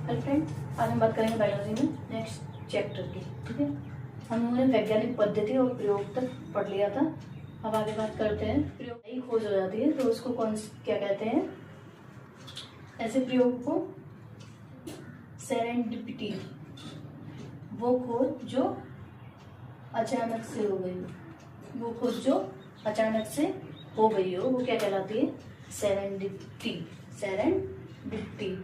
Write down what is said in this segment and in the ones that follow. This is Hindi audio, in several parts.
हेलो फ्रेंड, आज हम बात करेंगे बायोलॉजी में नेक्स्ट चैप्टर की। ठीक है, हमने वैज्ञानिक पद्धति और प्रयोग तक पढ़ लिया था। अब आगे बात करते हैं प्रयोग की खोज हो जाती है तो उसको क्या कहते हैं। ऐसे प्रयोग को सेरेंडिपिटी, वो खोज जो अचानक से हो गई हो, वो खोज जो अचानक से हो गई हो, वो क्या कहलाती है? सेरेंडिपिटी। सेरेंडिपिटी।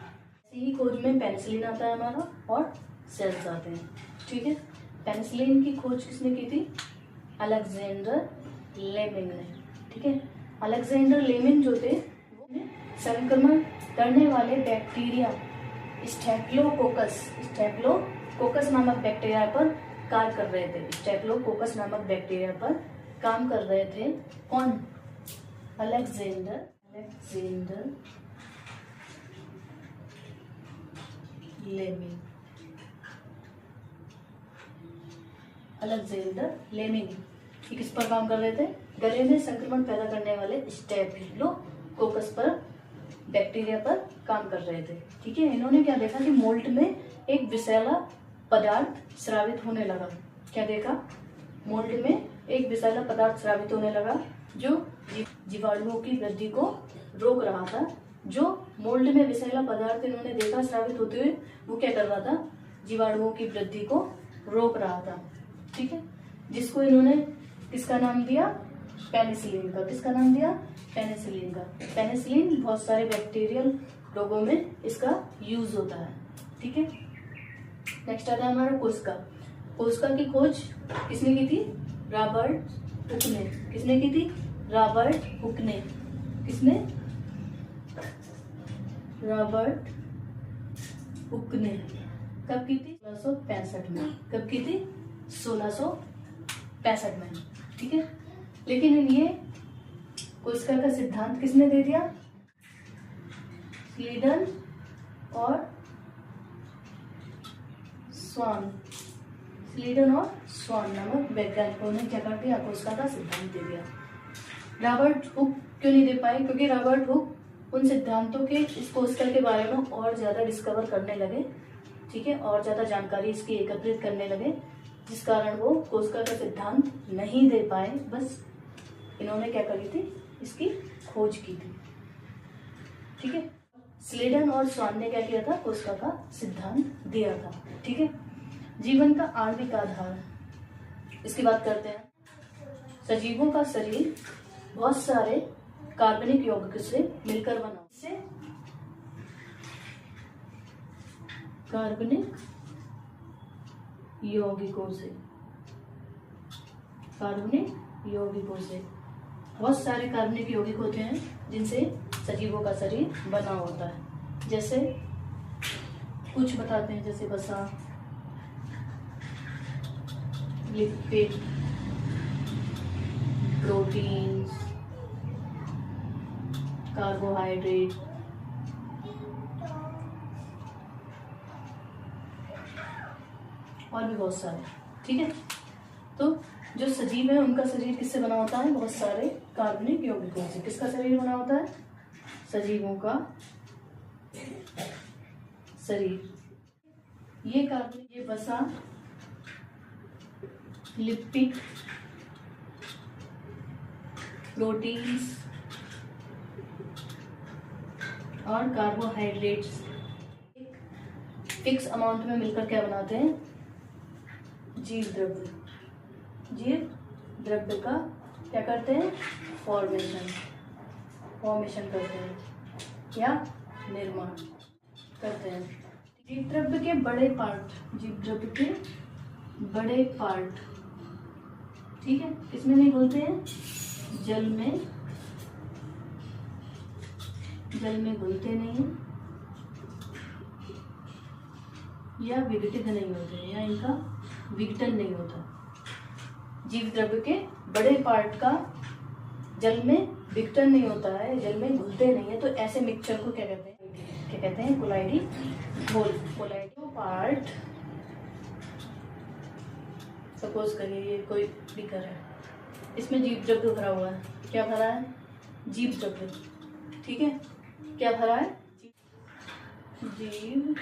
ऐसी ही खोज में पेनिसिलिन आता है हमारा और सेल्स आते हैं। ठीक है, पेनिसिलिन की खोज किसने की थी? अलेक्जेंडर लेमिन ने। ठीक है, अलेक्जेंडर लेमिन जो थे वो संक्रमण करने वाले बैक्टीरिया स्टेफिलोकोकस नामक बैक्टीरिया पर कार्य कर रहे थे। स्टेफिलोकोकस नामक बैक्टीरिया पर काम कर रहे थे। कौन? Alexander lamin. अलेक्जेंडर लेमिन ये किस पर काम कर रहे थे? गले में संक्रमण पैदा करने वाले स्टेफिलोकोकस पर बैक्टीरिया पर काम कर रहे थे। ठीक है, इन्होंने क्या देखा कि मोल्ट में एक विषैला पदार्थ स्रावित होने लगा। क्या देखा? मोल्ड में एक विषैला पदार्थ स्रावित होने लगा जो जीवाणुओं की वृद्धि को रोक रहा था। जो मोल्ड में विषैला पदार्थ इन्होंने देखा स्रावित होते हुए, वो क्या कर रहा था? जीवाणुओं की वृद्धि को रोक रहा था। ठीक है, जिसको इन्होंने किसका नाम दिया? पेनिसिलिन का। किसका नाम दिया? पेनिसिलिन का। पेनिसिलिन बहुत सारे बैक्टीरियल रोगों में इसका यूज होता है। ठीक है, नेक्स्ट आता है हमारा कोशिका। कोशिका की खोज किसने की थी? रॉबर्ट हुक ने। किसने की थी? रॉबर्ट हुक ने। किसने? रॉबर्ट हुक ने। कब की थी? 1665 में। कब की थी? 1665 में। ठीक है, लेकिन ये कोशिका का सिद्धांत किसने दे दिया? स्लीडन और स्वान नामक वैज्ञानिकों ने क्या कर दिया? कोशिका का सिद्धांत दे दिया। रॉबर्ट हुक क्यों नहीं दे पाए? क्योंकि रॉबर्ट हुक उन सिद्धांतों के इस कोशिका के बारे में और ज्यादा डिस्कवर करने लगे। ठीक है, और ज्यादा जानकारी इसकी एकत्रित करने लगे, जिस कारण वो कोशिका का सिद्धांत नहीं दे पाए। बस इन्होंने क्या करी थी? इसकी खोज की थी। ठीक है, स्लीडन और स्वान ने क्या किया था? कोशिका का सिद्धांत दिया था। ठीक है, जीवन का आणविक आधार, इसकी बात करते हैं। सजीवों का शरीर बहुत सारे कार्बनिक यौगिकों से मिलकर बना। इससे कार्बनिक यौगिकों से बहुत सारे कार्बनिक यौगिक होते हैं जिनसे सजीवों का शरीर बना होता है। जैसे कुछ बताते हैं, जैसे वसा, लिपिड, प्रोटीन्स, कार्बोहाइड्रेट, और भी बहुत सारे। ठीक है, तो जो सजीव है उनका शरीर किससे बना होता है? बहुत सारे कार्बनिक यौगिकों से। किसका शरीर बना होता है? सजीवों का शरीर। ये कार्बनिक, ये वसा, लिपिड, प्रोटीन्स और कार्बोहाइड्रेट्स एक फिक्स अमाउंट में मिलकर क्या बनाते हैं? जीव द्रव्य का क्या करते हैं? फॉर्मेशन करते हैं या निर्माण करते हैं। जीव द्रव्य के बड़े पार्ट, ठीक है, किसमें नहीं घुलते हैं? जल में घुलते नहीं हैं या विघटित नहीं होते हैं, या इनका विघटन नहीं होता। जीव द्रव्य के बड़े पार्ट का जल में विघटन नहीं होता है, जल में घुलते नहीं है, तो ऐसे मिक्सचर को क्या कहते हैं? कोलाइडी घोल। कोलाइडी पार्ट, सपोज करिए ये कोई बीकर है, इसमें जीव द्रव्य भरा हुआ है। क्या भरा है? जीव द्रव्य। ठीक है, क्या भरा है? जीव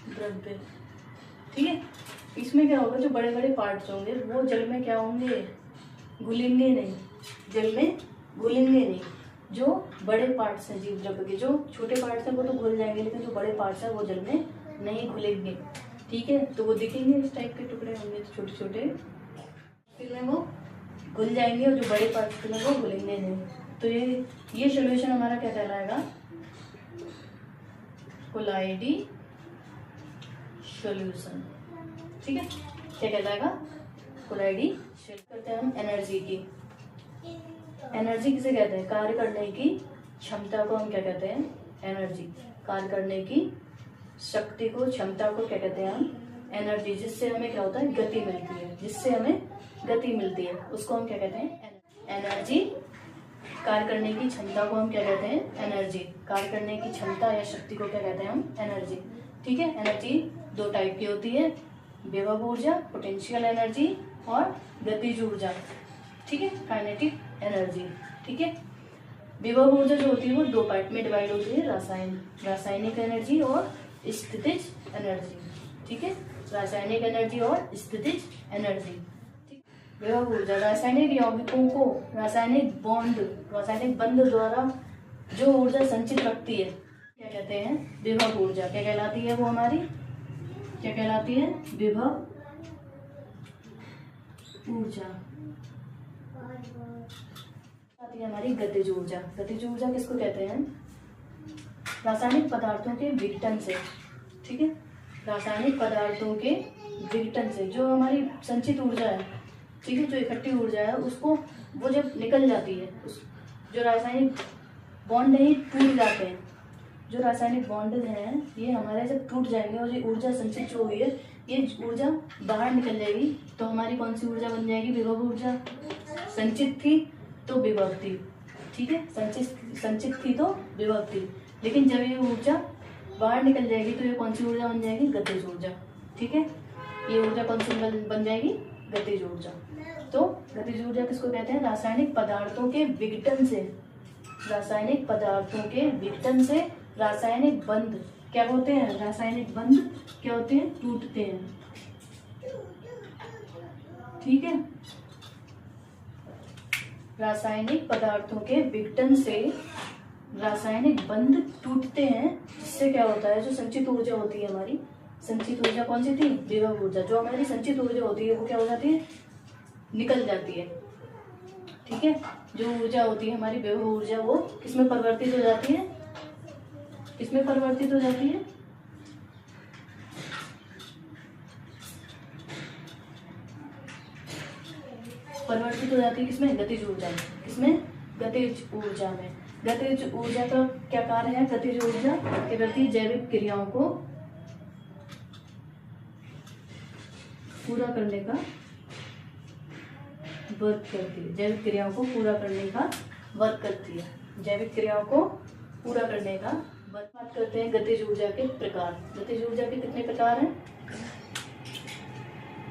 द्रव्य, ठीक है। इसमें क्या होगा, जो बड़े बड़े पार्ट्स होंगे वो जल में क्या होंगे, घुलेंगे नहीं, जल में घुलेंगे नहीं। जो बड़े पार्ट्स हैं जीव द्रव्य के, जो छोटे पार्ट्स हैं वो तो घुल जाएंगे, लेकिन जो बड़े पार्ट्स हैं वो जल में नहीं घुलेंगे, ठीक है। तो वो दिखेंगे इस टाइप के टुकड़े होंगे, तो छोटे छोटे, फिर में वो घुल जाएंगे, और जो बड़े पार्ट्स में वो घुलेंगे नहीं। तो ये सॉल्यूशन हमारा क्या कहलाएगा, कोलाइडी सॉल्यूशन, ठीक है। क्या कहलाएगा, कोलाइडी। करते हैं हम एनर्जी की। एनर्जी किसे कहते हैं, कार्य करने की क्षमता को हम क्या कहते हैं, एनर्जी। कार्य करने की शक्ति को, क्षमता को क्या कहते हैं हम, एनर्जी। जिससे हमें क्या होता है, गति मिलती है, जिससे हमें गति मिलती है उसको हम क्या कहते हैं, एनर्जी। कार्य करने की क्षमता को हम क्या कहते हैं, एनर्जी। कार्य करने की क्षमता या शक्ति को क्या कहते हैं हम, एनर्जी, ठीक है। एनर्जी दो टाइप की होती है, विभव ऊर्जा पोटेंशियल एनर्जी, और गतिज ऊर्जा, ठीक है, काइनेटिक एनर्जी, ठीक है। विभव ऊर्जा जो होती है वो दो पार्ट में डिवाइड होती है, रासायनिक एनर्जी और स्थितिज एनर्जी, ठीक है। रासायनिक एनर्जी और स्थितिज एनर्जी, ठीक। विभव ऊर्जा रासायनिक यौगिकों को रासायनिक बंध द्वारा जो ऊर्जा संचित रखती है क्या कहते हैं, विभव ऊर्जा। क्या कहलाती है वो हमारी, क्या कहलाती है, विभव ऊर्जा। आती है हमारी गतिज ऊर्जा। गतिज ऊर्जा किसको कहते हैं, रासायनिक पदार्थों के विघटन से, ठीक है। रासायनिक पदार्थों के विघटन से जो हमारी संचित ऊर्जा है, ठीक है, जो इकट्ठी ऊर्जा है उसको वो जब निकल जाती है, उस जो रासायनिक बॉन्ड नहीं टूट जाते हैं, जो रासायनिक बॉन्ड हैं ये हमारे जब टूट जाएंगे और ये ऊर्जा संचित जो हुई है ये ऊर्जा बाहर निकल जाएगी, तो हमारी कौन सी ऊर्जा बन जाएगी, विभव ऊर्जा। संचित थी तो विभव थी, ठीक है, संचित थी तो विभव थी, लेकिन जब ये ऊर्जा बाहर निकल जाएगी तो ये कौन सी ऊर्जा बन जाएगी, गतिज ऊर्जा, ठीक है। ये ऊर्जा कौन सी बन जाएगी, गतिज ऊर्जा। तो गतिज ऊर्जा किसको कहते हैं, रासायनिक पदार्थों के विघटन से, रासायनिक पदार्थों के विघटन से रासायनिक बंध क्या होते हैं, रासायनिक बंध क्या होते हैं, टूटते हैं, ठीक है। रासायनिक पदार्थों के विघटन से रासायनिक बंध टूटते हैं, जिससे क्या होता है, जो संचित ऊर्जा होती है हमारी, संचित ऊर्जा कौन सी थी, विभव ऊर्जा। जो हमारी संचित ऊर्जा होती है वो क्या हो जाती है, निकल जाती है, ठीक है। जो ऊर्जा होती है हमारी विभव ऊर्जा वो किसमें परिवर्तित हो जाती है, किसमें परिवर्तित हो जाती है, परिवर्तित हो जाती है किसमें, गतिज ऊर्जा में। किसमें, गतिज ऊर्जा में। गतिज ऊर्जा का क्या कार्य है, गतिज ऊर्जा क्या करती है, जैविक क्रियाओं को पूरा करने का वर्क करती है, जैविक क्रियाओं को पूरा करने का वर्क करती है, जैविक क्रियाओं को पूरा करने का वर्क। बात करते हैं गतिज ऊर्जा के प्रकार। गतिज ऊर्जा के कितने प्रकार हैं,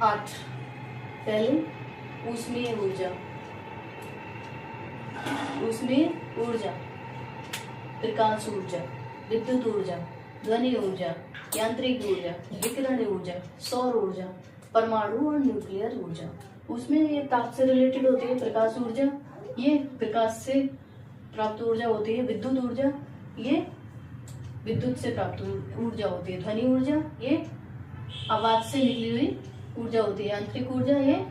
8। पहले ऊष्मीय ऊर्जा, ऊष्मीय ऊर्जा, प्रकाश ऊर्जा, विद्युत ऊर्जा, ध्वनि ऊर्जा, यांत्रिक ऊर्जा, विकिरण ऊर्जा, सौर ऊर्जा, परमाणु और न्यूक्लियर ऊर्जा। उसमें ये ताप से रिलेटेड होती है, प्रकाश ऊर्जा ये प्रकाश से प्राप्त ऊर्जा होती है, विद्युत ऊर्जा ये विद्युत से प्राप्त ऊर्जा होती है, ध्वनि ऊर्जा ये आवाज से निकली हुई ऊर्जा होती है, यांत्रिक ऊर्जा ये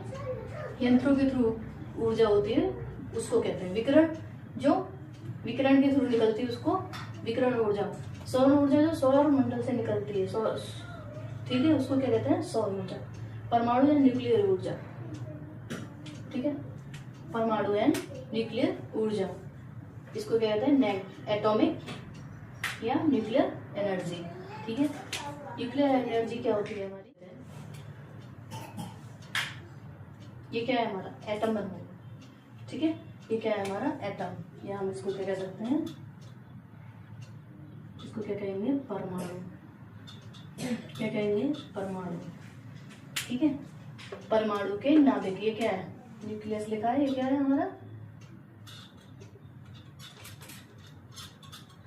यंत्रों के थ्रू ऊर्जा होती है, उसको कहते हैं विकिरण, जो विकिरण के थ्रू निकलती है उसको विकिरण ऊर्जा। सौर ऊर्जा जो सौर मंडल से निकलती है, ठीक है, उसको क्या कहते हैं, सौर ऊर्जा। परमाणु या न्यूक्लियर ऊर्जा, ठीक है, परमाणु एंड न्यूक्लियर ऊर्जा, इसको क्या कहते हैं, एटॉमिक या न्यूक्लियर एनर्जी, ठीक है। न्यूक्लियर एनर्जी क्या होती है हमारी, ये क्या है हमारा, एटम बन गया, ठीक है। ये क्या है हमारा, एटम, या हम इसको क्या कह सकते हैं, इसको क्या कहेंगे, परमाणु, क्या कहेंगे, परमाणु, ठीक है। परमाणु के नाभिक, ये क्या है, न्यूक्लियस लिखा है, ये क्या है हमारा,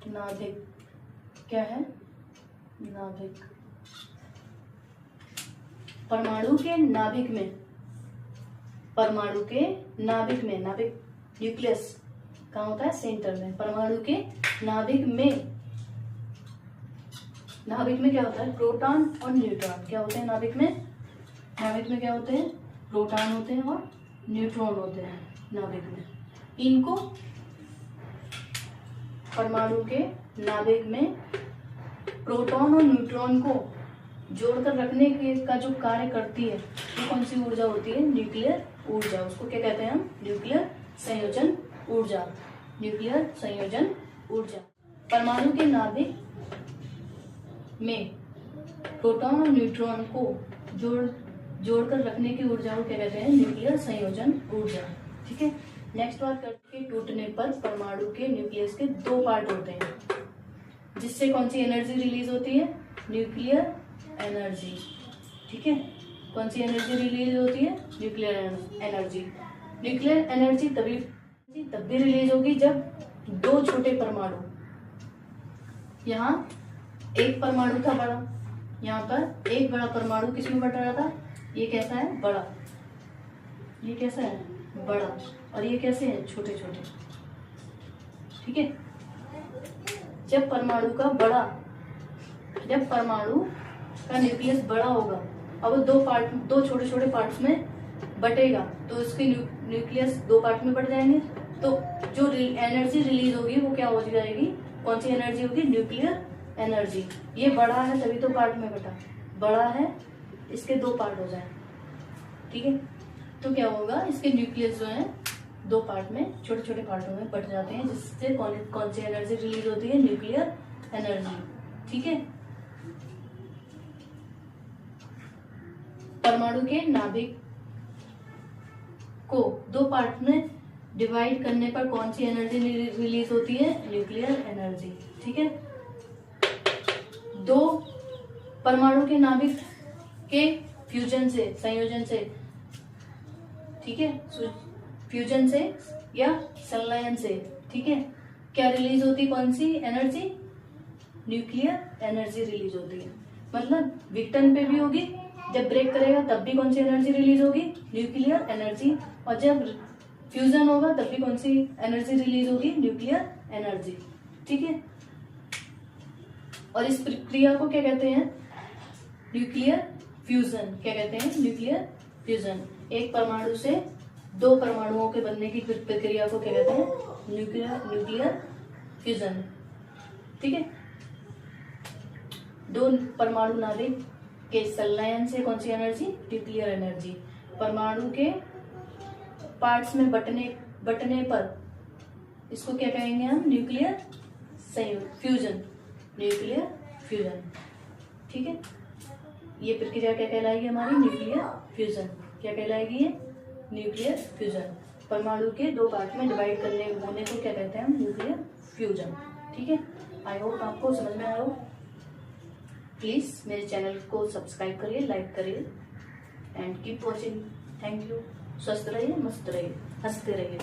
नाभिक, क्या है, नाभिक, परमाणु के नाभिक में, परमाणु के नाभिक में, नाभिक न्यूक्लियस कहाँ होता है? सेंटर में। परमाणु के नाभिक में, नाभिक में क्या होता है? प्रोटॉन और न्यूट्रॉन। क्या होते हैं नाभिक में? नाभिक में क्या होते हैं? प्रोटॉन होते हैं और न्यूट्रॉन होते हैं नाभिक में। इनको परमाणु के नाभिक में प्रोटॉन और न्यूट्रॉन को जोड़कर रखने के का जो कार्य करती है वो कौन सी ऊर्जा होती है? न्यूक्लियर ऊर्जा। उसको क्या कहते हैं हम? न्यूक्लियर संयोजन ऊर्जा। न्यूक्लियर संयोजन ऊर्जा। परमाणु के नाभिक में प्रोटॉन और न्यूट्रॉन को जोड़कर रखने की ऊर्जा को क्या कहते हैं? न्यूक्लियर संयोजन ऊर्जा। ठीक है। नेक्स्ट बात करते हैं, टूटने पर परमाणु के न्यूक्लियस के दो पार्ट होते हैं, जिससे कौन सी एनर्जी रिलीज होती है? Nuclear energy. ठीक है। कौन सी एनर्जी रिलीज होती है? Nuclear energy. न्यूक्लियर एनर्जी तब भी रिलीज होगी जब दो छोटे परमाणु, यहाँ एक परमाणु था बड़ा, यहाँ पर एक बड़ा परमाणु किसमें बट रहा था? ये कैसा है? बड़ा। ये कैसा है? बड़ा। और ये कैसे है? छोटे छोटे। ठीक है। जब परमाणु का न्यूक्लियस बड़ा होगा और वो दो छोटे छोटे पार्ट्स में बटेगा, तो इसके न्यूक्लियस दो पार्ट में बट जाएंगे, तो जो एनर्जी रिलीज होगी वो क्या हो जाएगी? कौन सी एनर्जी होगी? Nuclear energy. ये बड़ा है तभी तो पार्ट में बटा, बड़ा है इसके दो पार्ट हो जाए। ठीक है। तो क्या होगा? इसके न्यूक्लियस जो है दो पार्ट में, छोटे छोटे पार्टों में बट जाते हैं, जिससे कौन सी एनर्जी रिलीज होती है? Nuclear energy. ठीक है। परमाणु के नाभिक को दो पार्ट में डिवाइड करने पर कौन सी एनर्जी रिलीज होती है? Nuclear energy. ठीक है। दो परमाणु के नाभिक के फ्यूजन से, संयोजन से, ठीक है, फ्यूजन से या संलयन से, ठीक है, क्या रिलीज होती? कौन सी एनर्जी? न्यूक्लियर एनर्जी रिलीज होती है। मतलब विघटन पे भी होगी, जब ब्रेक करेगा तब भी कौन सी एनर्जी रिलीज होगी? Nuclear energy. और जब फ्यूजन होगा तब भी कौन सी एनर्जी रिलीज होगी? Nuclear energy. ठीक है। और इस प्रक्रिया को क्या कहते हैं? Nuclear fusion. क्या कहते हैं? Nuclear fusion. एक परमाणु से दो परमाणुओं के बनने की प्रक्रिया को क्या कहते हैं? Nuclear fusion. ठीक है। दो परमाणु नाभिक के संलयन से कौन सी एनर्जी? Nuclear energy. परमाणु के पार्ट्स में बटने पर इसको क्या कहेंगे हम? Nuclear fusion. Nuclear fusion. ठीक है। ये प्रक्रिया क्या कहलाएगी हमारी? Nuclear fusion. क्या कहलाएगी ये? Nuclear fusion. परमाणु के दो पार्ट में डिवाइड होने को क्या कहते हैं हम? Nuclear fusion. ठीक है। आई होप आपको समझ में आया हो। प्लीज मेरे चैनल को सब्सक्राइब करिए, लाइक करिए and keep watching. Thank you. स्वस्थ रहिए, मस्त रहिए, हंसते रहिए।